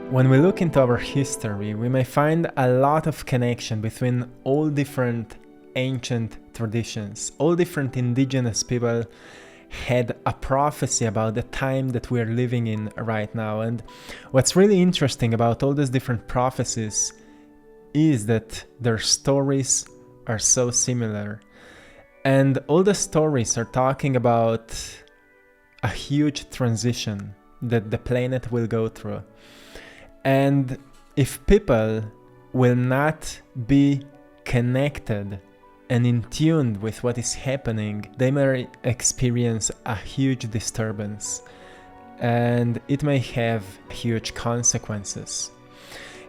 When we look into our history, we may find a lot of connection between all different ancient traditions. All different indigenous people had a prophecy about the time that we are living in right now. And what's really interesting about all these different prophecies is that their stories are so similar. And all the stories are talking about a huge transition that the planet will go through. And if people will not be connected and in tune with what is happening, they may experience a huge disturbance, and it may have huge consequences.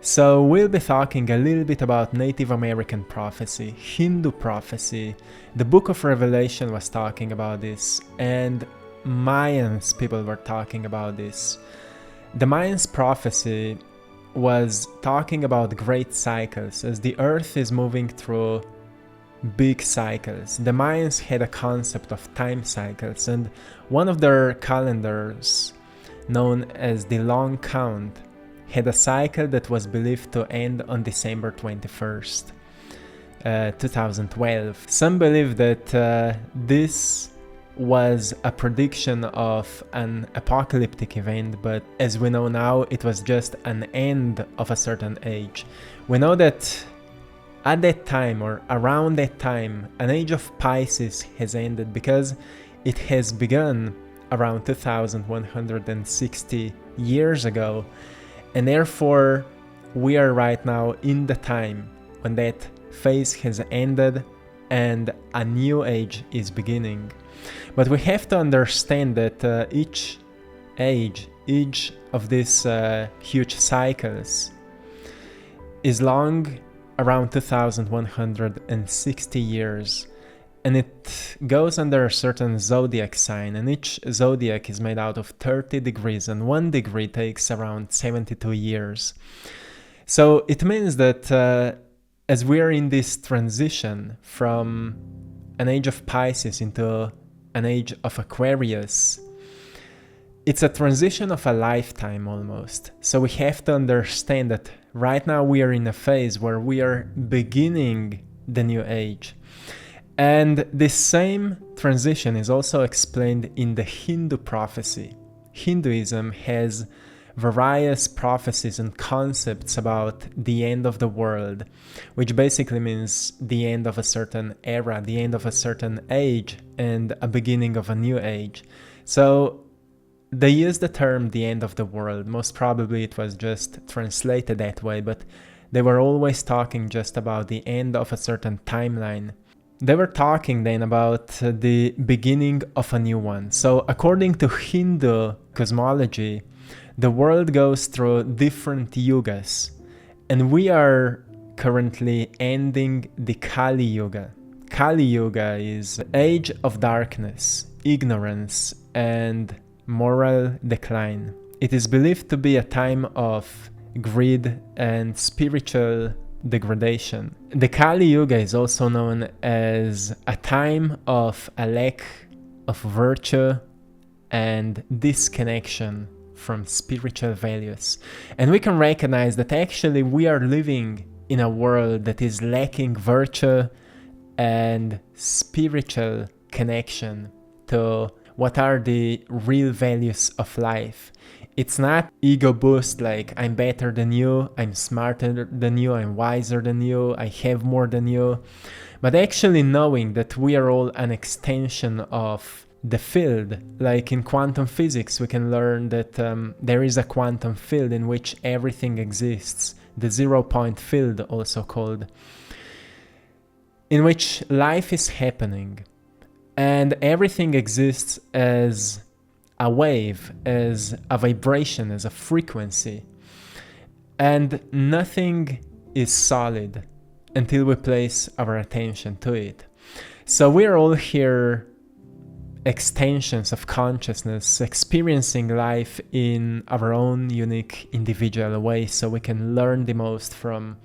So we'll be talking a little bit about Native American prophecy, Hindu prophecy. The Book of Revelation was talking about this, and Mayans people were talking about this. The Mayans prophecy was talking about great cycles as the earth is moving through big cycles. The Mayans had a concept of time cycles, and one of their calendars, known as the Long Count, had a cycle that was believed to end on December 21st, 2012. Some believe that this was a prediction of an apocalyptic event, but as we know now, it was just an end of a certain age. We know that at that time, or around that time, an age of Pisces has ended because it has begun around 2160 years ago, and therefore we are right now in the time when that phase has ended and a new age is beginning. But we have to understand that each of these huge cycles is long around 2160 years, and it goes under a certain zodiac sign, and each zodiac is made out of 30 degrees, and 1 degree takes around 72 years. So it means that as we are in this transition from an age of Pisces into an age of Aquarius, it's a transition of a lifetime almost. So we have to understand that right now we are in a phase where we are beginning the new age. And this same transition is also explained in the Hindu prophecy. Hinduism has various prophecies and concepts about the end of the world, which basically means the end of a certain era, the end of a certain age, and a beginning of a new age. So they use the term the end of the world. Most probably it was just translated that way, but they were always talking just about the end of a certain timeline. They were talking then about the beginning of a new one. So according to Hindu cosmology, the world goes through different yugas, and we are currently ending the Kali Yuga. Kali Yuga is age of darkness, ignorance, and moral decline. It is believed to be a time of greed and spiritual degradation. The Kali Yuga is also known as a time of a lack of virtue and disconnection from spiritual values. And we can recognize that actually we are living in a world that is lacking virtue and spiritual connection to what are the real values of life. It's not ego boost like I'm better than you, I'm smarter than you, I'm wiser than you, I have more than you, but actually knowing that we are all an extension of the field. Like in quantum physics, we can learn that there is a quantum field in which everything exists, the 0-point field also called, in which life is happening and everything exists as a wave, as a vibration, as a frequency, and nothing is solid until we place our attention to it. So we're all here extensions of consciousness, experiencing life in our own unique individual way, so we can learn the most from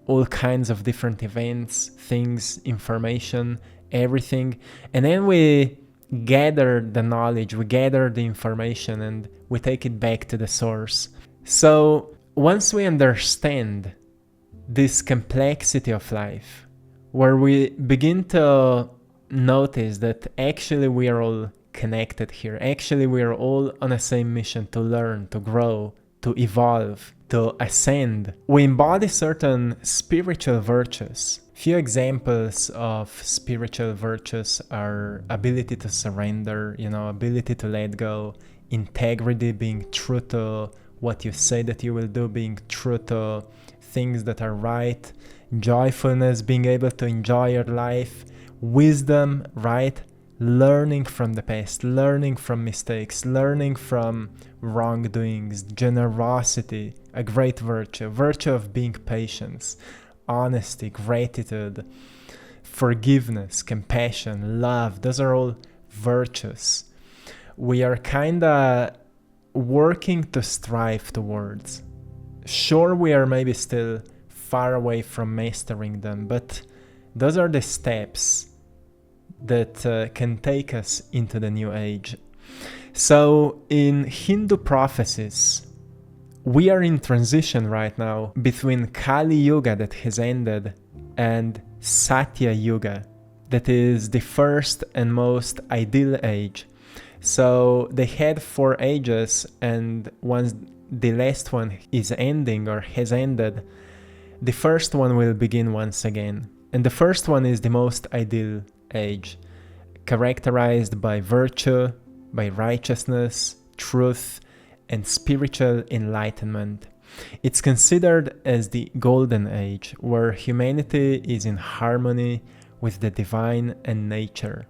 all kinds of different events, things, information, everything. And then we gather the knowledge, we gather the information, and we take it back to the source. So once we understand this complexity of life, where we begin to notice that actually we are all connected here, actually we are all on the same mission to learn, to grow, to evolve, to ascend, we embody certain spiritual virtues. Few examples of spiritual virtues are ability to surrender, ability to let go, integrity, being true to what you say that you will do, being true to things that are right, joyfulness, being able to enjoy your life, wisdom, right? Learning from the past, learning from mistakes, learning from wrongdoings, generosity, a great virtue of being patient, honesty, gratitude, forgiveness, compassion, love. Those are all virtues we are kind of working to strive towards. Sure, we are maybe still far away from mastering them, but those are the steps that can take us into the new age. So in Hindu prophecies, we are in transition right now between Kali Yuga that has ended and Satya Yuga, that is the first and most ideal age. So they had 4 ages, and once the last one is ending or has ended, the first one will begin once again. And the first one is the most ideal age, characterized by virtue, by righteousness, truth, and spiritual enlightenment. It's considered as the golden age, where humanity is in harmony with the divine and nature.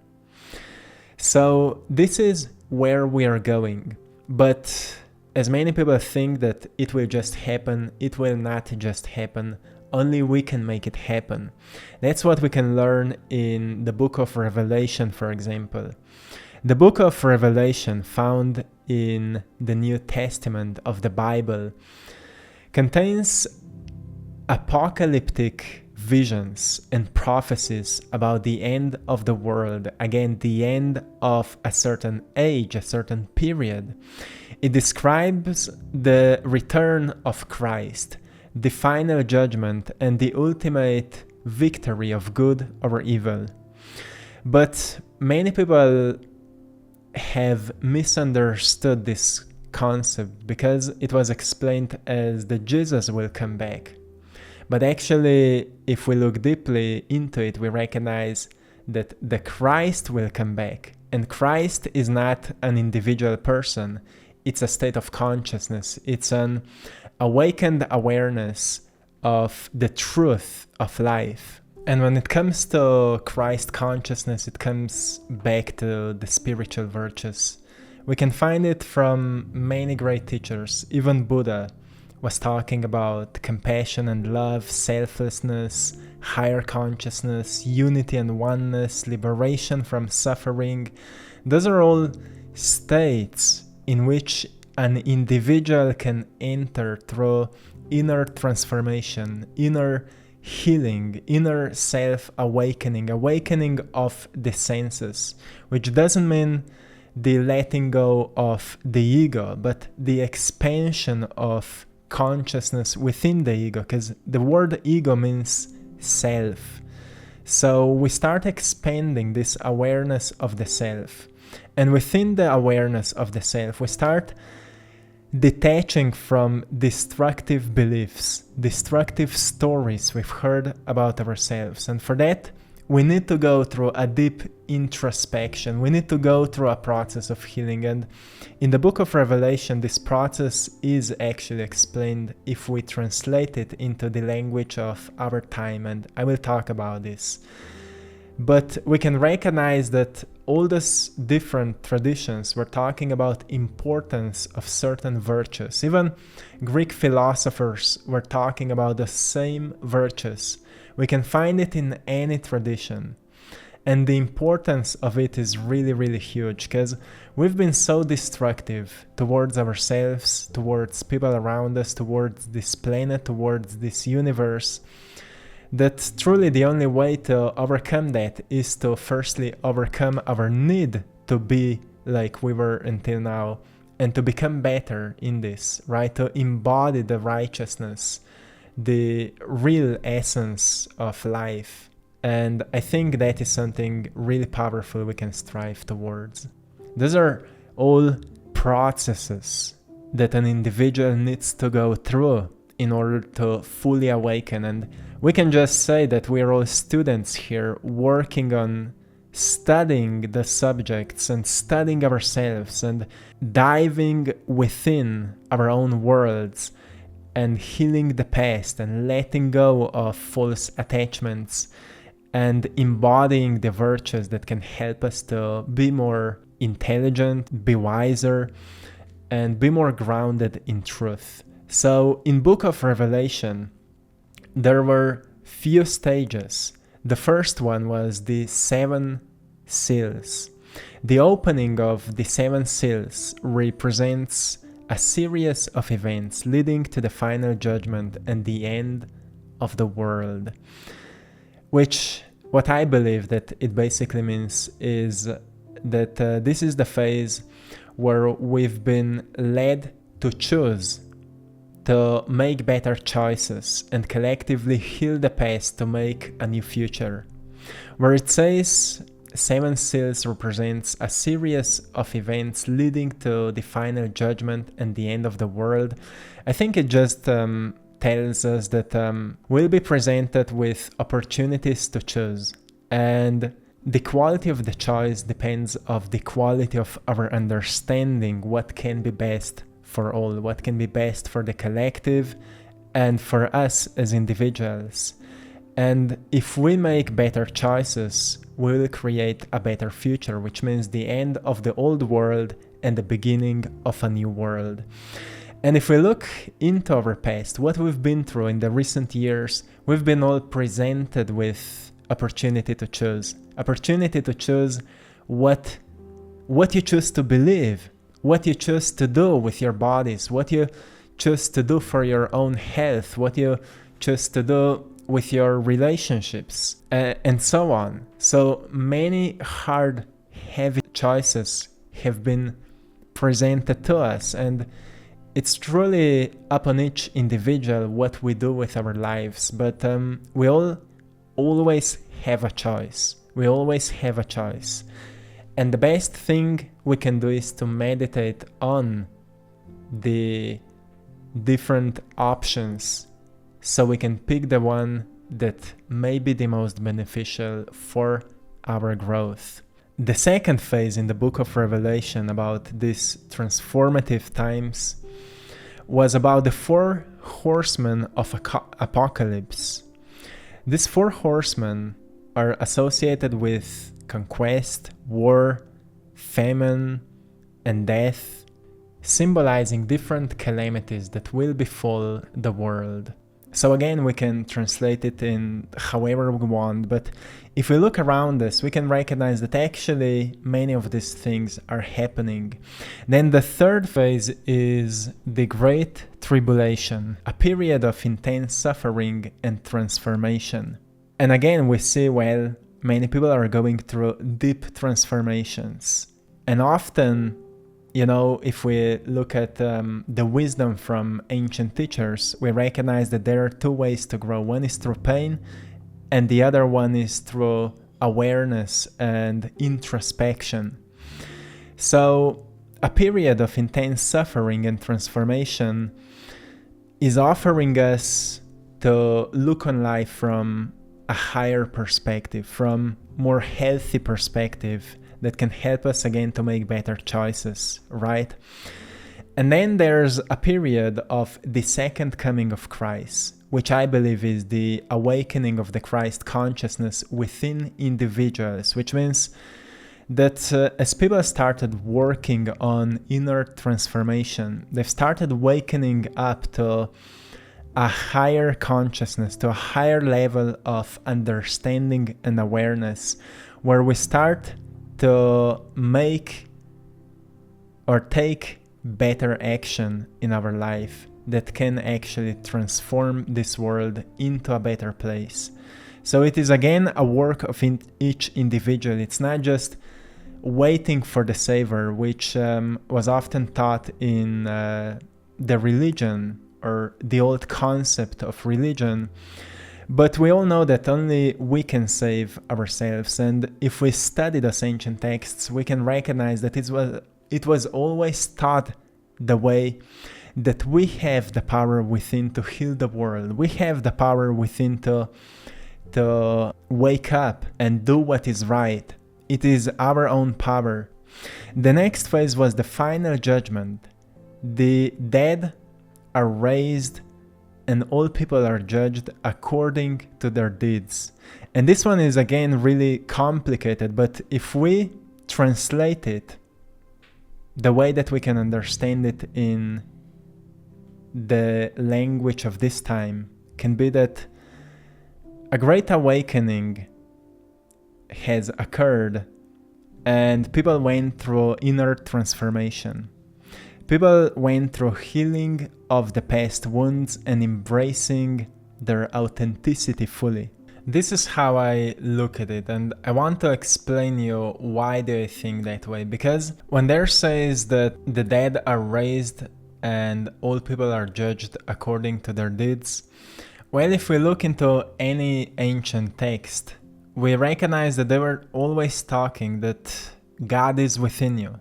So this is where we are going. But as many people think that it will just happen, it will not just happen. Only we can make it happen. That's what we can learn in the book of Revelation, for example. The book of Revelation, found in the New Testament of the Bible, contains apocalyptic visions and prophecies about the end of the world, again, the end of a certain age, a certain period. It describes the return of Christ, the final judgment, and the ultimate victory of good over evil. But many people have misunderstood this concept because it was explained as that Jesus will come back. But actually, if we look deeply into it, we recognize that the Christ will come back. And Christ is not an individual person. It's a state of consciousness. It's an awakened awareness of the truth of life. And when it comes to Christ consciousness, it comes back to the spiritual virtues. We can find it from many great teachers. Even Buddha was talking about compassion and love, selflessness, higher consciousness, unity and oneness, liberation from suffering. Those are all states in which an individual can enter through inner transformation, inner healing, inner self-awakening, awakening of the senses, which doesn't mean the letting go of the ego, but the expansion of consciousness within the ego, because the word ego means self. So we start expanding this awareness of the self. And within the awareness of the self, we start detaching from destructive beliefs, destructive stories we've heard about ourselves. And for that, we need to go through a deep introspection. We need to go through a process of healing. And in the book of Revelation, this process is actually explained if we translate it into the language of our time. And I will talk about this. But we can recognize that all these different traditions were talking about importance of certain virtues. Even Greek philosophers were talking about the same virtues. We can find it in any tradition. And the importance of it is really, really huge, because we've been so destructive towards ourselves, towards people around us, towards this planet, towards this universe, that truly the only way to overcome that is to firstly overcome our need to be like we were until now, and to become better in this, right? To embody the righteousness, the real essence of life. And I think that is something really powerful we can strive towards. Those are all processes that an individual needs to go through in order to fully awaken. And we can just say that we are all students here working on studying the subjects and studying ourselves and diving within our own worlds and healing the past and letting go of false attachments and embodying the virtues that can help us to be more intelligent, be wiser, and be more grounded in truth. So in Book of Revelation, there were few stages. The first one was the 7 seals. The opening of the 7 seals represents a series of events leading to the final judgment and the end of the world. Which, what I believe that it basically means is that this is the phase where we've been led to choose, to make better choices and collectively heal the past to make a new future. Where it says 7 seals represents a series of events leading to the final judgment and the end of the world, I think it just tells us that we'll be presented with opportunities to choose, and the quality of the choice depends on the quality of our understanding what can be best for all, what can be best for the collective and for us as individuals. And if we make better choices, we will create a better future, which means the end of the old world and the beginning of a new world. And if we look into our past, what we've been through in the recent years, we've been all presented with opportunity to choose what you choose to believe, what you choose to do with your bodies, what you choose to do for your own health, what you choose to do with your relationships, and so on. So many hard, heavy choices have been presented to us, and it's truly upon each individual what we do with our lives. But we all always have a choice. We always have a choice. And the best thing we can do is to meditate on the different options so we can pick the one that may be the most beneficial for our growth. The second phase in the Book of Revelation about these transformative times was about the 4 horsemen of apocalypse. These 4 horsemen are associated with conquest, war, famine, and death, symbolizing different calamities that will befall the world. So again, we can translate it in however we want, but if we look around us, we can recognize that actually many of these things are happening. Then the third phase is the Great Tribulation, a period of intense suffering and transformation. And again, we see, well, many people are going through deep transformations. And often, if we look at the wisdom from ancient teachers, we recognize that there are 2 ways to grow. One is through pain, and the other one is through awareness and introspection. So a period of intense suffering and transformation is offering us to look on life from a higher perspective, from more healthy perspective that can help us again to make better choices, right? And then there's a period of the second coming of Christ, which I believe is the awakening of the Christ consciousness within individuals, which means that as people started working on inner transformation, they've started waking up to a higher consciousness, to a higher level of understanding and awareness, where we start to make or take better action in our life that can actually transform this world into a better place. So it is again a work of each individual. It's not just waiting for the Savior, which was often taught in the religion or the old concept of religion. But we all know that only we can save ourselves, and if we study those ancient texts, we can recognize that it was always taught the way that we have the power within to heal the world. We have the power within to wake up and do what is right. It is our own power. The next phase was the final judgment. The dead are raised and all people are judged according to their deeds. And this one is again really complicated, but if we translate it the way that we can understand it in the language of this time, can be that a great awakening has occurred and people went through inner transformation. People went through healing of the past wounds and embracing their authenticity fully. This is how I look at it, and I want to explain you why do I think that way. Because when there says that the dead are raised and all people are judged according to their deeds, well, if we look into any ancient text, we recognize that they were always talking that God is within you,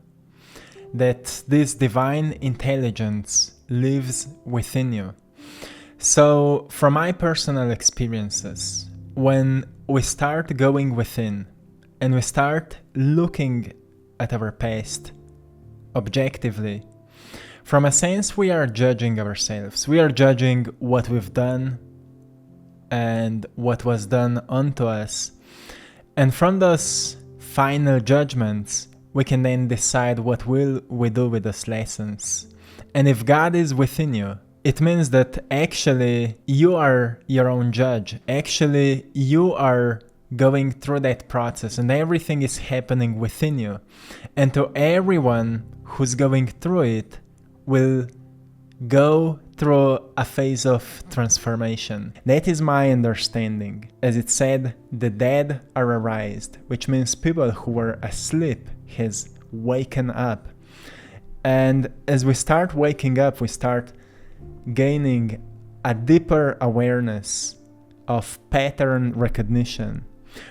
that this divine intelligence lives within you. So from my personal experiences, when we start going within and we start looking at our past objectively, from a sense we are judging ourselves. We are judging what we've done and what was done unto us. And from those final judgments, we can then decide what will we do with those lessons. And if God is within you, it means that actually you are your own judge. Actually, you are going through that process and everything is happening within you. And to everyone who's going through it will go through a phase of transformation. That is my understanding. As it said, the dead are arised, which means people who were asleep has waken up. And as we start waking up, we start gaining a deeper awareness of pattern recognition.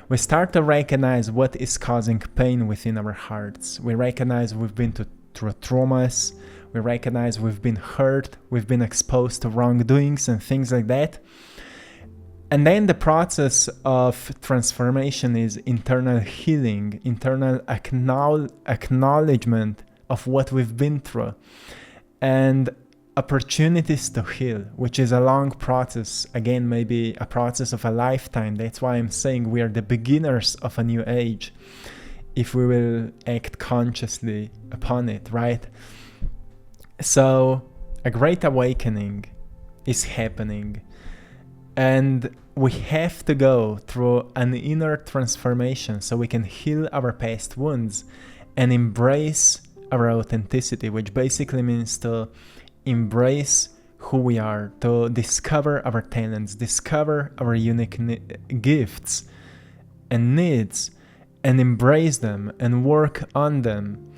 We start to recognize what is causing pain within our hearts. We recognize we've been through traumas. We recognize we've been hurt. We've been exposed to wrongdoings and things like that. And then the process of transformation is internal healing, internal acknowledgement of what we've been through, and opportunities to heal, which is a long process. Again, maybe a process of a lifetime. That's why I'm saying we are the beginners of a new age, if we will act consciously upon it, right? So a great awakening is happening, and we have to go through an inner transformation so we can heal our past wounds and embrace our authenticity, which basically means to embrace who we are, to discover our talents, discover our unique gifts and needs, and embrace them and work on them.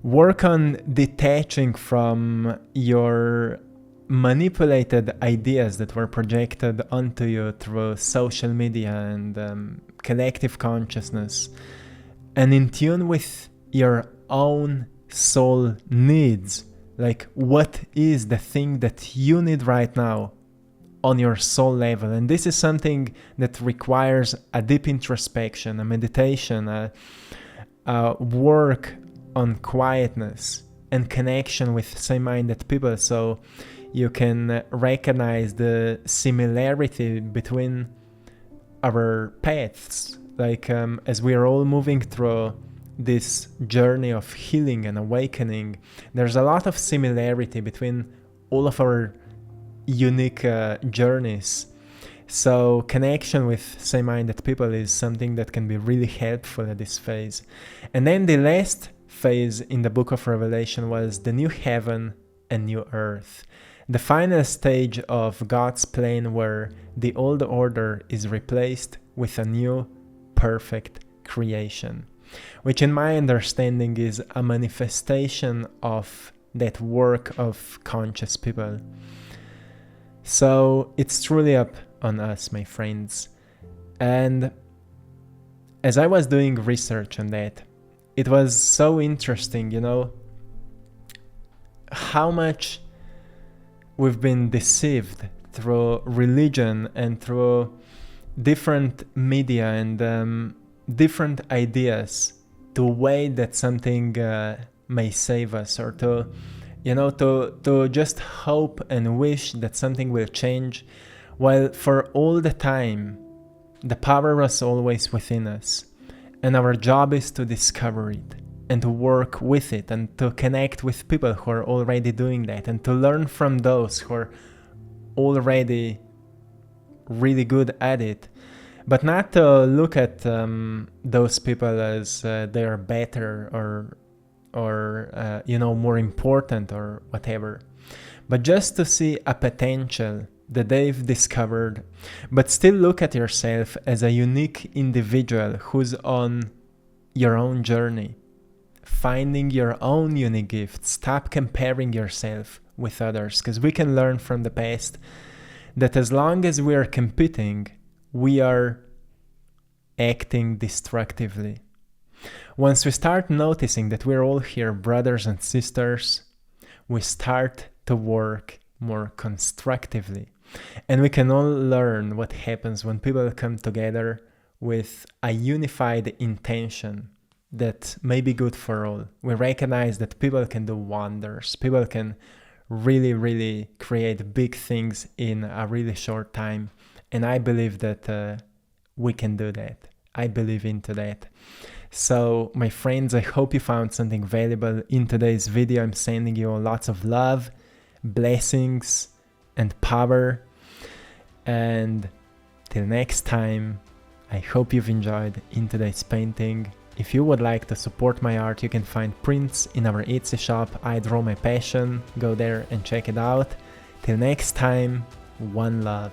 Work on detaching from your manipulated ideas that were projected onto you through social media and collective consciousness, and in tune with your own soul needs. Like, what is the thing that you need right now on your soul level? And this is something that requires a deep introspection, a meditation, a work on quietness and connection with same-minded people, so you can recognize the similarity between our paths. Like, as we are all moving through this journey of healing and awakening, there's a lot of similarity between all of our unique journeys. So connection with same-minded people is something that can be really helpful at this phase. And then the last phase in the book of Revelation was the new heaven and new earth, the final stage of God's plan where the old order is replaced with a new perfect creation. which in my understanding is a manifestation of that work of conscious people. So it's truly up on us, my friends. And as I was doing research on that, it was so interesting, how much we've been deceived through religion and through different media and different ideas to way that something may save us, or to just hope and wish that something will change, while for all the time the power was always within us, and our job is to discover it and to work with it and to connect with people who are already doing that and to learn from those who are already really good at it, but not to look at those people as they are better or more important or whatever, but just to see a potential that they've discovered, but still look at yourself as a unique individual who's on your own journey, finding your own unique gifts. Stop comparing yourself with others, because we can learn from the past that as long as we are competing, we are acting destructively. Once we start noticing that we're all here brothers and sisters, we start to work more constructively. And we can all learn what happens when people come together with a unified intention that may be good for all. We recognize that people can do wonders. People can really, really create big things in a really short time. And I believe that we can do that. I believe into that. So, my friends, I hope you found something valuable in today's video. I'm sending you lots of love, blessings, and power. And till next time, I hope you've enjoyed in today's painting. If you would like to support my art, you can find prints in our Etsy shop, AttractPassion. Go there and check it out. Till next time, one love.